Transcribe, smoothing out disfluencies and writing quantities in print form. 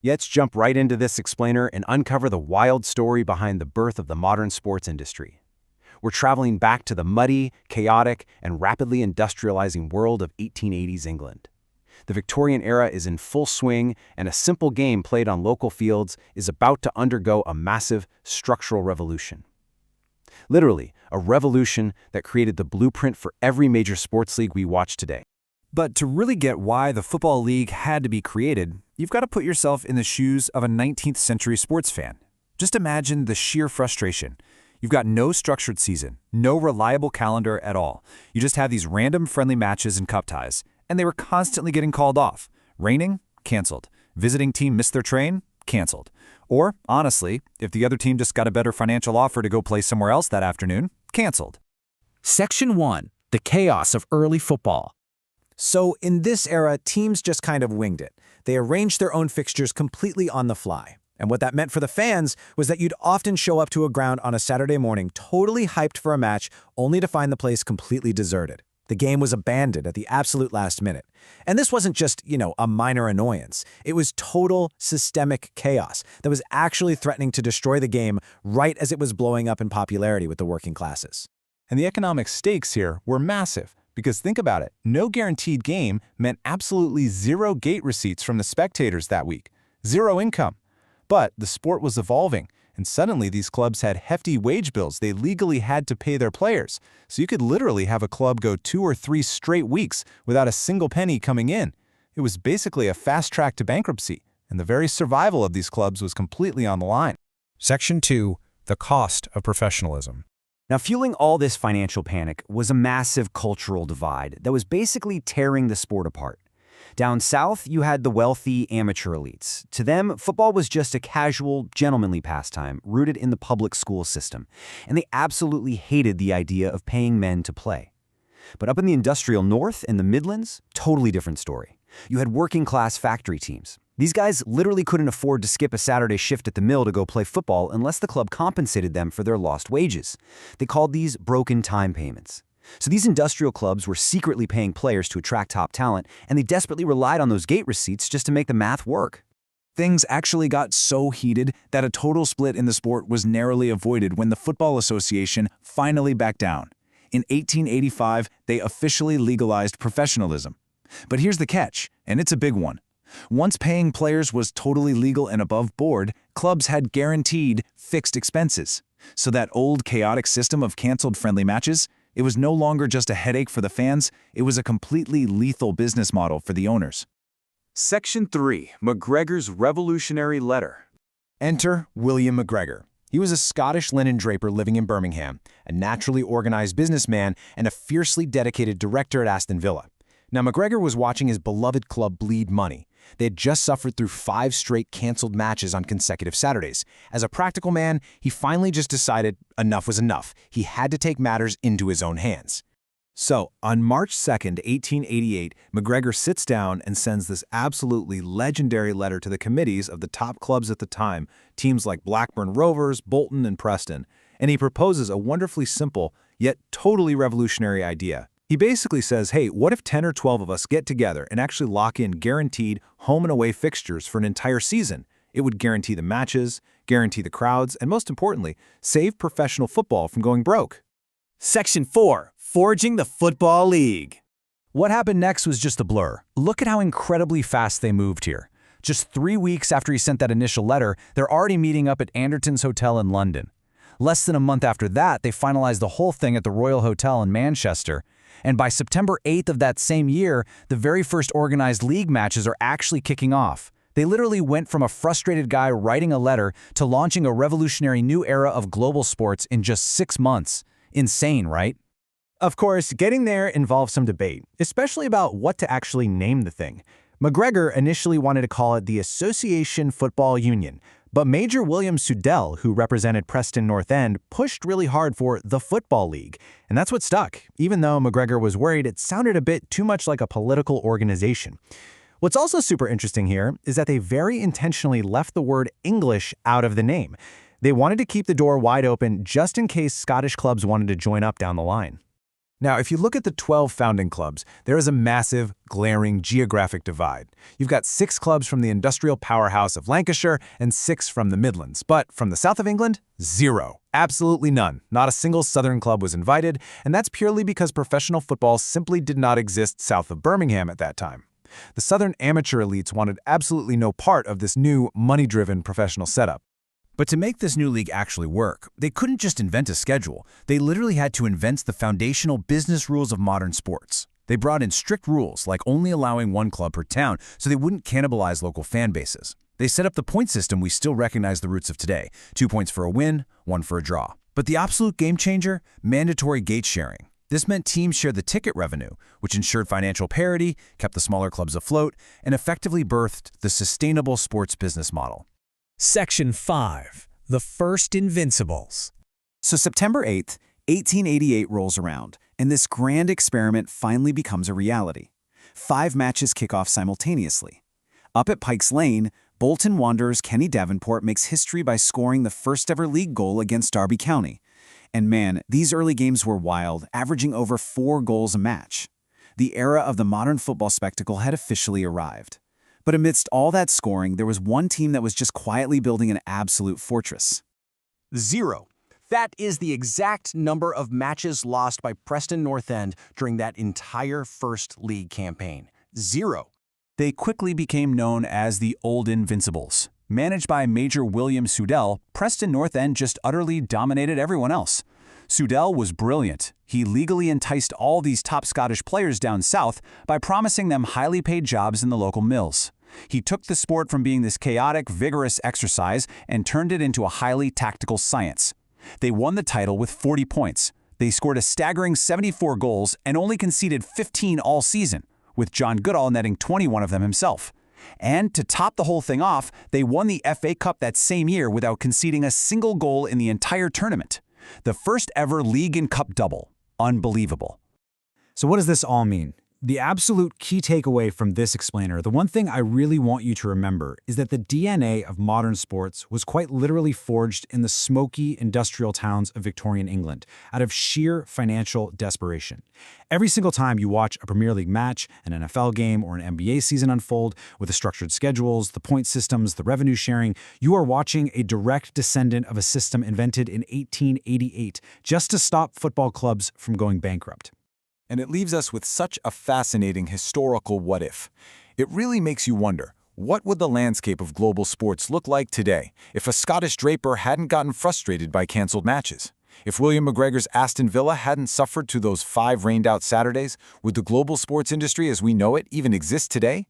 Let's jump right into this explainer and uncover the wild story behind the birth of the modern sports industry. We're traveling back to the muddy, chaotic, and rapidly industrializing world of 1880s England. The Victorian era is in full swing, and a simple game played on local fields is about to undergo a massive structural revolution. Literally, a revolution that created the blueprint for every major sports league we watch today. But to really get why the Football League had to be created, you've got to put yourself in the shoes of a 19th century sports fan. Just imagine the sheer frustration. You've got no structured season, no reliable calendar at all. You just have these random friendly matches and cup ties, and they were constantly getting called off. Raining? Canceled. Visiting team missed their train? Canceled. Or, honestly, if the other team just got a better financial offer to go play somewhere else that afternoon, canceled. Section 1. The chaos of early football. So in this era, teams just kind of winged it. They arranged their own fixtures completely on the fly. And what that meant for the fans was that you'd often show up to a ground on a Saturday morning totally hyped for a match, only to find the place completely deserted. The game was abandoned at the absolute last minute. And this wasn't just, a minor annoyance. It was total systemic chaos that was actually threatening to destroy the game right as it was blowing up in popularity with the working classes. And the economic stakes here were massive. Because think about it, no guaranteed game meant absolutely zero gate receipts from the spectators that week, zero income. But the sport was evolving, and suddenly these clubs had hefty wage bills they legally had to pay their players. So you could literally have a club go 2 or 3 straight weeks without a single penny coming in. It was basically a fast track to bankruptcy, and the very survival of these clubs was completely on the line. Section 2. The cost of professionalism. Now, fueling all this financial panic was a massive cultural divide that was basically tearing the sport apart. Down south, you had the wealthy amateur elites. To them, football was just a casual, gentlemanly pastime rooted in the public school system, and they absolutely hated the idea of paying men to play. But up in the industrial north and the Midlands, totally different story. You had working-class factory teams. These guys literally couldn't afford to skip a Saturday shift at the mill to go play football unless the club compensated them for their lost wages. They called these broken time payments. So these industrial clubs were secretly paying players to attract top talent, and they desperately relied on those gate receipts just to make the math work. Things actually got so heated that a total split in the sport was narrowly avoided when the Football Association finally backed down. In 1885, they officially legalized professionalism. But here's the catch, and it's a big one. Once paying players was totally legal and above board, clubs had guaranteed fixed expenses. So that old chaotic system of canceled friendly matches, it was no longer just a headache for the fans, it was a completely lethal business model for the owners. Section 3. McGregor's Revolutionary Letter. Enter William McGregor. He was a Scottish linen draper living in Birmingham, a naturally organized businessman, and a fiercely dedicated director at Aston Villa. Now, McGregor was watching his beloved club bleed money. They had just suffered through 5 straight canceled matches on consecutive Saturdays. As a practical man, he finally just decided enough was enough. He had to take matters into his own hands. So, on March 2nd, 1888, McGregor sits down and sends this absolutely legendary letter to the committees of the top clubs at the time, teams like Blackburn Rovers, Bolton, and Preston, and he proposes a wonderfully simple, yet totally revolutionary idea. He basically says, hey, what if 10 or 12 of us get together and actually lock in guaranteed home and away fixtures for an entire season? It would guarantee the matches, guarantee the crowds, and most importantly, save professional football from going broke. Section 4. Forging the Football League. What happened next was just a blur. Look at how incredibly fast they moved here. Just 3 weeks after he sent that initial letter, they're already meeting up at Anderton's Hotel in London. Less than a month after that, they finalized the whole thing at the Royal Hotel in Manchester. And by September 8th of that same year, the very first organized league matches are actually kicking off. They literally went from a frustrated guy writing a letter to launching a revolutionary new era of global sports in just 6 months. Insane, right? Of course, getting there involved some debate, especially about what to actually name the thing. McGregor initially wanted to call it the Association Football Union, but Major William Sudell, who represented Preston North End, pushed really hard for the Football League, and that's what stuck, even though McGregor was worried it sounded a bit too much like a political organization. What's also super interesting here is that they very intentionally left the word English out of the name. They wanted to keep the door wide open just in case Scottish clubs wanted to join up down the line. Now, if you look at the 12 founding clubs, there is a massive, glaring geographic divide. You've got 6 clubs from the industrial powerhouse of Lancashire and 6 from the Midlands. But from the south of England, 0. Absolutely none. Not a single southern club was invited, and that's purely because professional football simply did not exist south of Birmingham at that time. The southern amateur elites wanted absolutely no part of this new, money-driven professional setup. But to make this new league actually work, they couldn't just invent a schedule. They literally had to invent the foundational business rules of modern sports. They brought in strict rules, like only allowing one club per town, so they wouldn't cannibalize local fan bases. They set up the point system we still recognize the roots of today: 2 points for a win, 1 for a draw. But the absolute game changer? Mandatory gate sharing. This meant teams shared the ticket revenue, which ensured financial parity, kept the smaller clubs afloat, and effectively birthed the sustainable sports business model. Section 5. The First Invincibles. So September 8th, 1888 rolls around, and this grand experiment finally becomes a reality. 5 matches kick off simultaneously. Up at Pikes Lane, Bolton Wanderers' Kenny Davenport makes history by scoring the first-ever league goal against Derby County. And man, these early games were wild, averaging over 4 goals a match. The era of the modern football spectacle had officially arrived. But amidst all that scoring, there was one team that was just quietly building an absolute fortress. 0. That is the exact number of matches lost by Preston North End during that entire first league campaign. 0. They quickly became known as the Old Invincibles. Managed by Major William Sudell, Preston North End just utterly dominated everyone else. Sudell was brilliant. He legally enticed all these top Scottish players down south by promising them highly paid jobs in the local mills. He took the sport from being this chaotic, vigorous exercise and turned it into a highly tactical science. They won the title with 40 points. They scored a staggering 74 goals and only conceded 15 all season, with John Goodall netting 21 of them himself. And to top the whole thing off, they won the FA Cup that same year without conceding a single goal in the entire tournament. The first ever league and cup double. Unbelievable. So what does this all mean? The absolute key takeaway from this explainer, the one thing I really want you to remember, is that the DNA of modern sports was quite literally forged in the smoky industrial towns of Victorian England out of sheer financial desperation. Every single time you watch a Premier League match, an NFL game, or an NBA season unfold with the structured schedules, the point systems, the revenue sharing, you are watching a direct descendant of a system invented in 1888 just to stop football clubs from going bankrupt. And it leaves us with such a fascinating historical what-if. It really makes you wonder, what would the landscape of global sports look like today if a Scottish draper hadn't gotten frustrated by cancelled matches? If William McGregor's Aston Villa hadn't suffered to those 5 rained-out Saturdays, would the global sports industry as we know it even exist today?